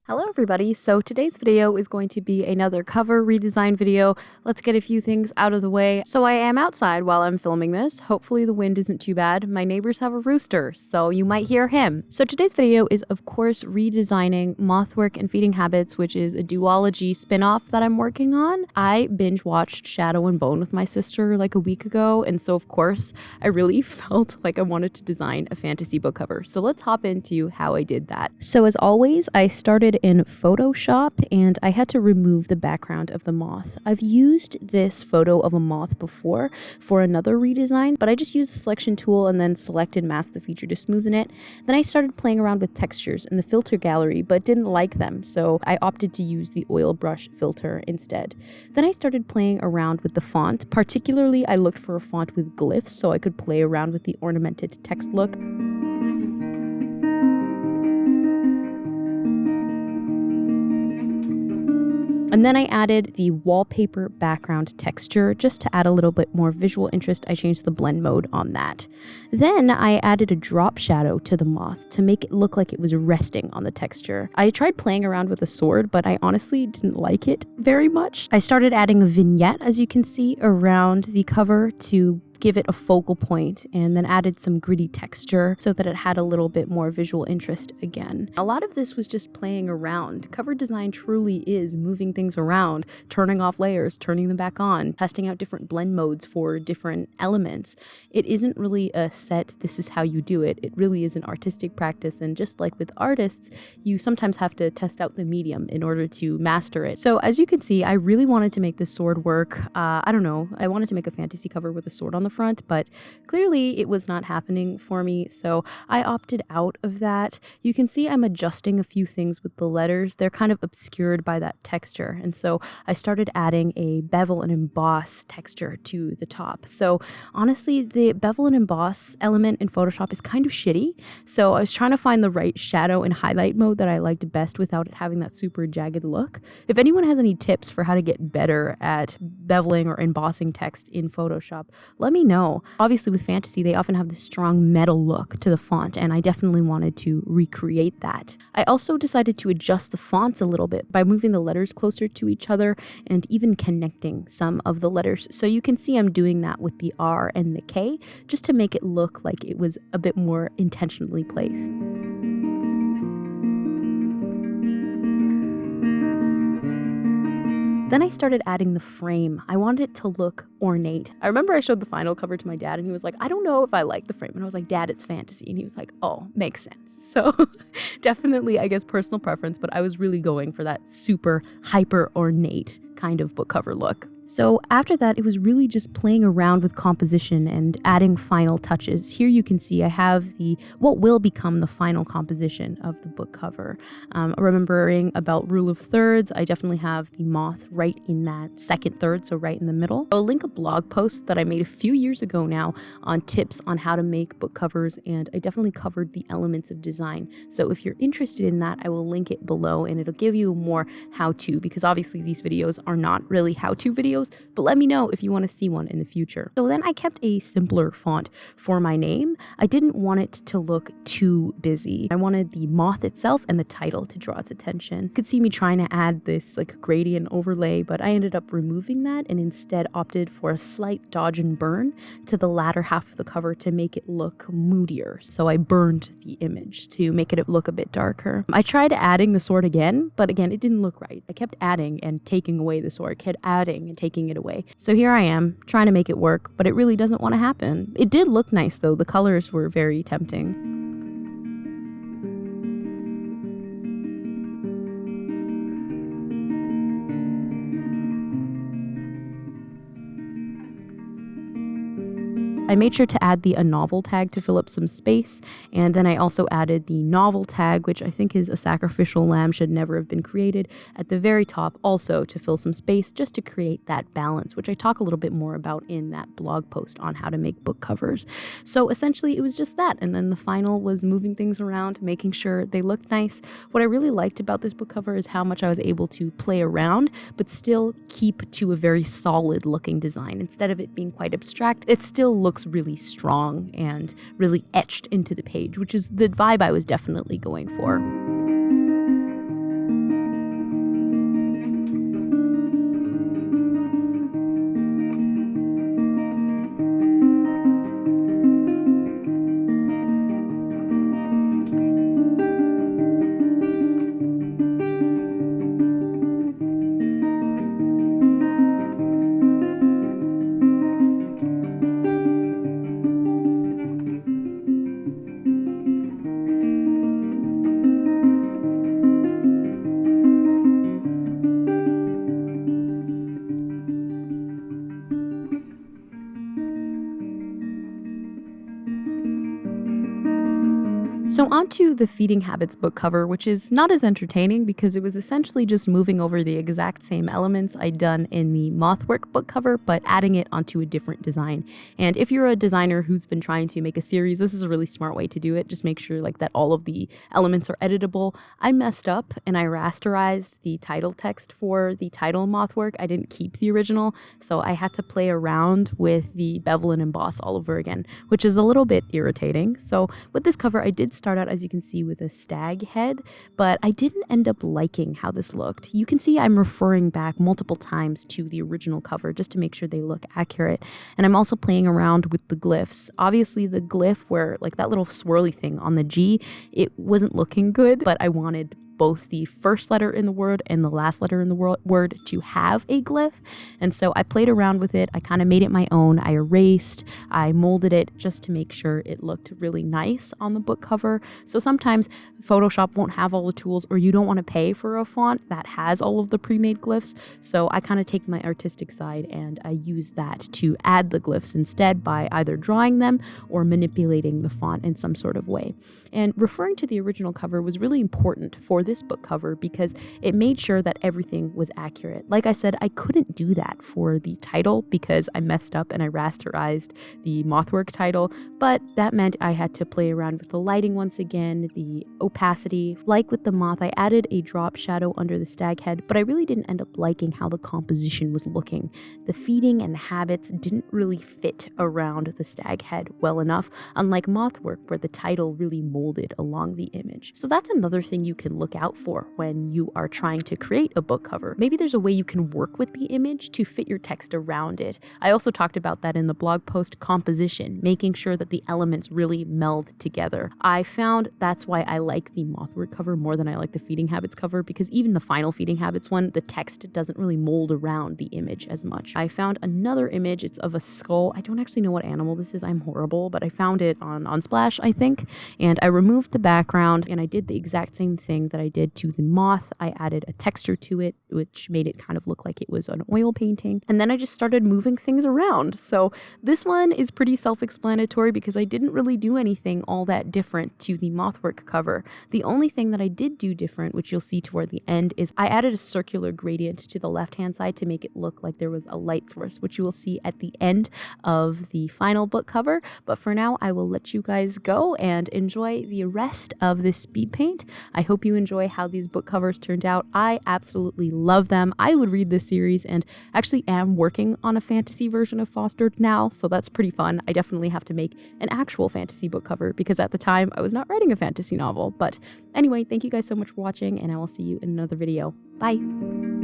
Hello everybody, so today's video is going to be another cover redesign video. Let's get a few things out of the way. So I am outside while I'm filming this. Hopefully the wind isn't too bad. My neighbors have a rooster, so you might hear him. So today's video is of course redesigning Mothwork and Feeding Habits, which is a duology spin-off that I'm working on. I binge watched Shadow and Bone with my sister like a week ago, and so of course I really felt like I wanted to design a fantasy book cover. So let's hop into how I did that. So as always, I started in Photoshop and I had to remove the background of the moth. I've used this photo of a moth before for another redesign, but I just used the selection tool and then selected mask the feature to smoothen it. Then I started playing around with textures in the filter gallery, but didn't like them, so I opted to use the oil brush filter instead. Then I started playing around with the font. Particularly, I looked for a font with glyphs so I could play around with the ornamented text look. And then I added the wallpaper background texture just to add a little bit more visual interest. I changed the blend mode on that. Then I added a drop shadow to the moth to make it look like it was resting on the texture. I tried playing around with a sword, but I honestly didn't like it very much. I started adding a vignette, as you can see, around the cover to give it a focal point, and then added some gritty texture so that it had a little bit more visual interest again. A lot of this was just playing around. Cover design truly is moving things around, turning off layers, turning them back on, testing out different blend modes for different elements. It isn't really a set, this is how you do it. It really is an artistic practice, and just like with artists, you sometimes have to test out the medium in order to master it. So as you can see, I really wanted to make this sword work. I wanted to make a fantasy cover with a sword on the front, but clearly it was not happening for me, so I opted out of that. You can see I'm adjusting a few things with the letters. They're kind of obscured by that texture, and so I started adding a bevel and emboss texture to the top. So honestly, the bevel and emboss element in Photoshop is kind of shitty, so I was trying to find the right shadow and highlight mode that I liked best without it having that super jagged look. If anyone has any tips for how to get better at beveling or embossing text in Photoshop, let me know. Obviously with fantasy, they often have this strong metal look to the font, and I definitely wanted to recreate that. I also decided to adjust the fonts a little bit by moving the letters closer to each other and even connecting some of the letters. So you can see I'm doing that with the R and the K just to make it look like it was a bit more intentionally placed. Then I started adding the frame. I wanted it to look ornate. I remember I showed the final cover to my dad and he was like, I don't know if I like the frame. And I was like, Dad, it's fantasy. And he was like, oh, makes sense. So definitely, I guess, personal preference, but I was really going for that super hyper ornate kind of book cover look. So after that, it was really just playing around with composition and adding final touches. Here you can see I have what will become the final composition of the book cover. Remembering about rule of thirds, I definitely have the moth right in that second third, so right in the middle. I'll link a blog post that I made a few years ago now on tips on how to make book covers, and I definitely covered the elements of design. So if you're interested in that, I will link it below, and it'll give you more how-to, because obviously these videos are not really how-to videos, but let me know if you want to see one in the future. So then I kept a simpler font for my name. I didn't want it to look too busy. I wanted the moth itself and the title to draw its attention. You could see me trying to add this like gradient overlay, but I ended up removing that and instead opted for a slight dodge and burn to the latter half of the cover to make it look moodier. So I burned the image to make it look a bit darker. I tried adding the sword again, but again, it didn't look right. I kept adding and taking away the sword, kept adding and taking it away. So here I am trying to make it work, but it really doesn't want to happen. It did look nice though. The colors were very tempting. I made sure to add the a novel tag to fill up some space, and then I also added the novel tag, which I think is a sacrificial lamb should never have been created, at the very top also to fill some space just to create that balance, which I talk a little bit more about in that blog post on how to make book covers. So essentially it was just that, and then the final was moving things around, making sure they looked nice. What I really liked about this book cover is how much I was able to play around, but still keep to a very solid looking design. Instead of it being quite abstract, it still looks really strong and really etched into the page, which is the vibe I was definitely going for. Now on to the Feeding Habits book cover, which is not as entertaining because it was essentially just moving over the exact same elements I'd done in the Mothwork book cover, but adding it onto a different design. And if you're a designer who's been trying to make a series, this is a really smart way to do it. Just make sure like that all of the elements are editable. I messed up and I rasterized the title text for the title Mothwork. I didn't keep the original, so I had to play around with the bevel and emboss all over again, which is a little bit irritating. So with this cover, I did start out, as you can see, with a stag head, but I didn't end up liking how this looked. You can see I'm referring back multiple times to the original cover just to make sure they look accurate. And I'm also playing around with the glyphs. Obviously the glyph where like that little swirly thing on the G, it wasn't looking good, but I wanted both the first letter in the word and the last letter in the word to have a glyph. And so I played around with it. I kind of made it my own. I erased, I molded it just to make sure it looked really nice on the book cover. So sometimes Photoshop won't have all the tools, or you don't want to pay for a font that has all of the pre-made glyphs. So I kind of take my artistic side and I use that to add the glyphs instead by either drawing them or manipulating the font in some sort of way. And referring to the original cover was really important for this book cover because it made sure that everything was accurate. Like I said, I couldn't do that for the title because I messed up and I rasterized the Mothwork title, but that meant I had to play around with the lighting once again, the opacity. Like with the moth, I added a drop shadow under the stag head, but I really didn't end up liking how the composition was looking. The feeding and the habits didn't really fit around the stag head well enough, unlike Mothwork where the title really molded along the image. So that's another thing you can look out for when you are trying to create a book cover. Maybe there's a way you can work with the image to fit your text around it. I also talked about that in the blog post, composition, making sure that the elements really meld together. I found that's why I like the Mothwork cover more than I like the Feeding Habits cover, because even the final Feeding Habits one, the text doesn't really mold around the image as much. I found another image, it's of a skull. I don't actually know what animal this is, I'm horrible, but I found it on Unsplash, I think, and I removed the background and I did the exact same thing that I did to the moth. I added a texture to it, which made it kind of look like it was an oil painting. And then I just started moving things around. So this one is pretty self-explanatory because I didn't really do anything all that different to the Mothwork cover. The only thing that I did do different, which you'll see toward the end, is I added a circular gradient to the left-hand side to make it look like there was a light source, which you will see at the end of the final book cover. But for now, I will let you guys go and enjoy the rest of this speed paint. I hope you enjoy how these book covers turned out. I absolutely love them. I would read this series and actually am working on a fantasy version of Fostered now, so that's pretty fun. I definitely have to make an actual fantasy book cover because at the time I was not writing a fantasy novel. But anyway, thank you guys so much for watching and I will see you in another video. Bye!